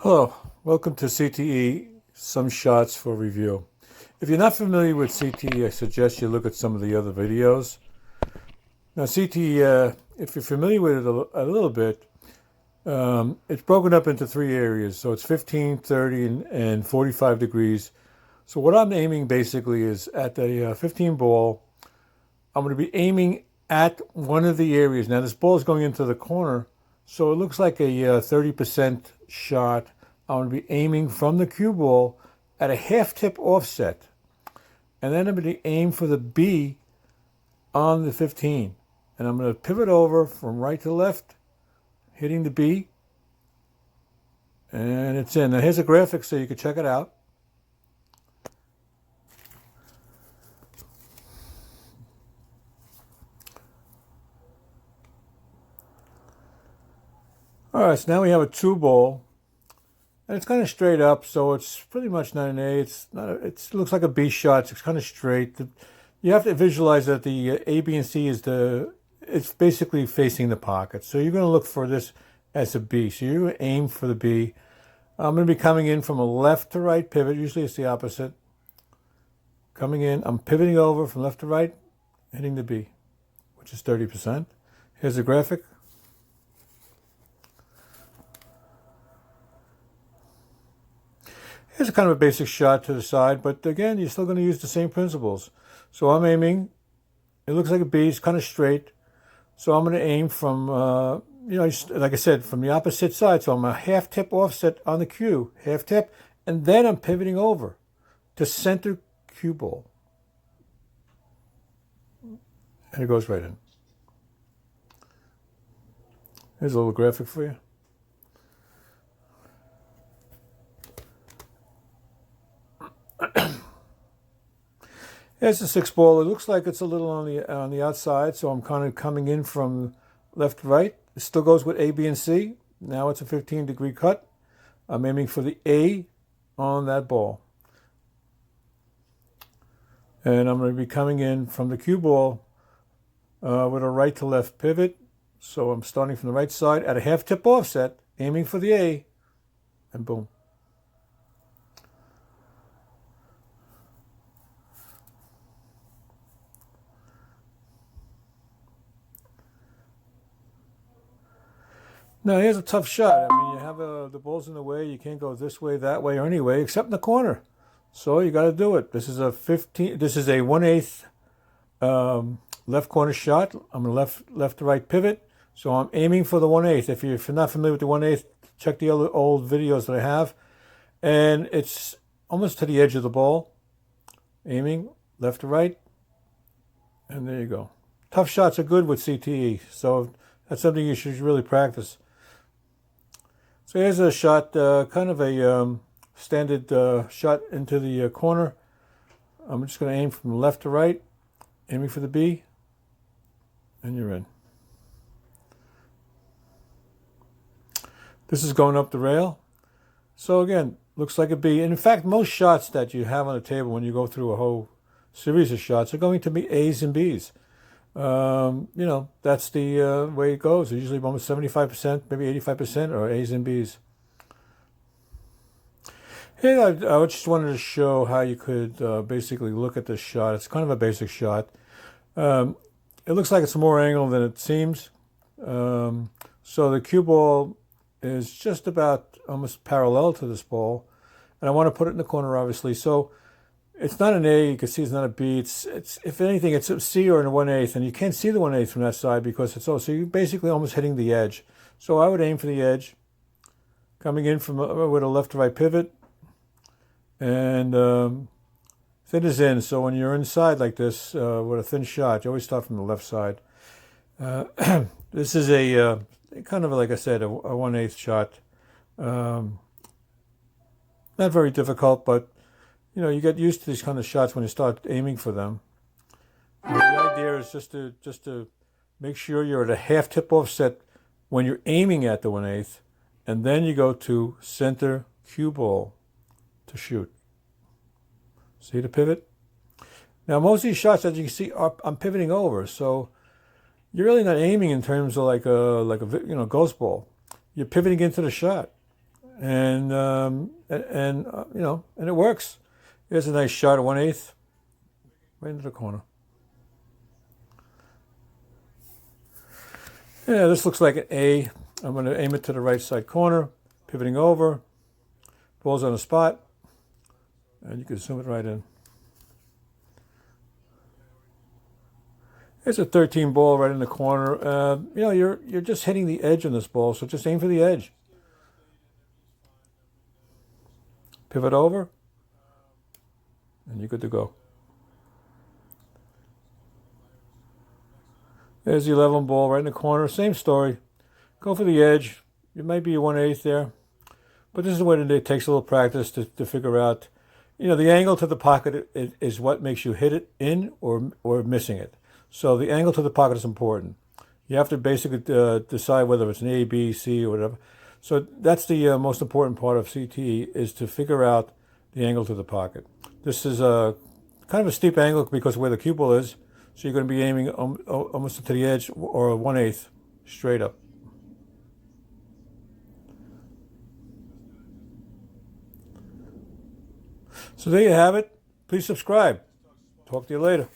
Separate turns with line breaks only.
Hello, welcome to CTE, some shots for review. If you're not familiar with CTE, I suggest you look at some of the other videos. Now CTE, if you're familiar with it a little bit, it's broken up into three areas. So it's 15, 30, and 45 degrees. So what I'm aiming basically is at the 15 ball. I'm going to be aiming at one of the areas. Now this ball is going into the corner, so it looks like a 30% shot. I'm going to be aiming from the cue ball at a half tip offset. And then I'm going to aim for the B on the 15. And I'm going to pivot over from right to left, hitting the B. And it's in. Now here's a graphic so you can check it out. All right, so now we have a two ball. And it's kind of straight up, so it's pretty much not an A. It's not. It looks like a B shot. So it's kind of straight. You have to visualize that the A, B, and C is it's basically facing the pocket. So you're going to look for this as a B. So you're going to aim for the B. I'm going to be coming in from a left to right pivot. Usually it's the opposite. Coming in, I'm pivoting over from left to right, hitting the B, which is 30%. Here's the graphic. Here's a kind of a basic shot to the side, but again, you're still going to use the same principles. So I'm aiming, it looks like a B, it's kind of straight. So I'm going to aim from, like I said, from the opposite side. So I'm a half tip offset on the cue, half tip, and then I'm pivoting over to center cue ball. And it goes right in. Here's a little graphic for you. Here's the six ball. It looks like it's a little on the outside, so I'm kind of coming in from left to right. It still goes with A, B, and C. Now it's a 15-degree cut. I'm aiming for the A on that ball. And I'm going to be coming in from the cue ball with a right to left pivot. So I'm starting from the right side at a half tip offset, aiming for the A, and boom. Now here's a tough shot. I mean, you have the ball's in the way. You can't go this way, that way, or any way except in the corner. So you got to do it. This is a 15. This is a 1/8 left corner shot. I'm a left to right pivot. So I'm aiming for the 1/8. If you're not familiar with the 1/8, check the other old videos that I have. And it's almost to the edge of the ball. Aiming left to right, and there you go. Tough shots are good with CTE. So that's something you should really practice. So here's a shot, kind of a standard shot into the corner. I'm just going to aim from left to right, aiming for the B, and you're in. This is going up the rail. So again, looks like a B. And in fact, most shots that you have on the table when you go through a whole series of shots are going to be A's and B's. That's the way it goes. Usually almost 75%, maybe 85% are A's and B's. Here, I just wanted to show how you could basically look at this shot. It's kind of a basic shot. It looks like it's more angled than it seems. So the cue ball is just about almost parallel to this ball. And I want to put it in the corner, obviously. So it's not an A. You can see it's not a B. It's if anything, it's a C or a 1/8, and you can't see the 1/8 from that side because it's so you're basically almost hitting the edge. So I would aim for the edge, coming in from with a left to right pivot, and thin is in. So when you're inside like this with a thin shot, you always start from the left side. This is a kind of like I said, a 1/8 shot. Not very difficult, but you get used to these kind of shots when you start aiming for them. And the idea is just to make sure you're at a half tip offset when you're aiming at the 1/8, and then you go to center cue ball to shoot. See the pivot? Now most of these shots, as you can see, I'm pivoting over, so you're really not aiming in terms of like a ghost ball. You're pivoting into the shot. and you know, and it works. Here's a nice shot at 1/8, right into the corner. Yeah, this looks like an A. I'm going to aim it to the right side corner, pivoting over, ball's on the spot, and you can zoom it right in. It's a 13 ball right in the corner. You know, you're just hitting the edge on this ball, so just aim for the edge. Pivot over, and you're good to go. There's the 11 ball right in the corner. Same story. Go for the edge. It might be a 1/8 there, but this is what it takes a little practice to figure out. You know, the angle to the pocket is what makes you hit it in or missing it. So the angle to the pocket is important. You have to basically decide whether it's an A, B, C, or whatever. So that's the most important part of CTE, is to figure out the angle to the pocket. This is a kind of a steep angle because of where the cue ball is. So you're going to be aiming almost to the edge, or a 1/8 straight up. So there you have it. Please subscribe. Talk to you later.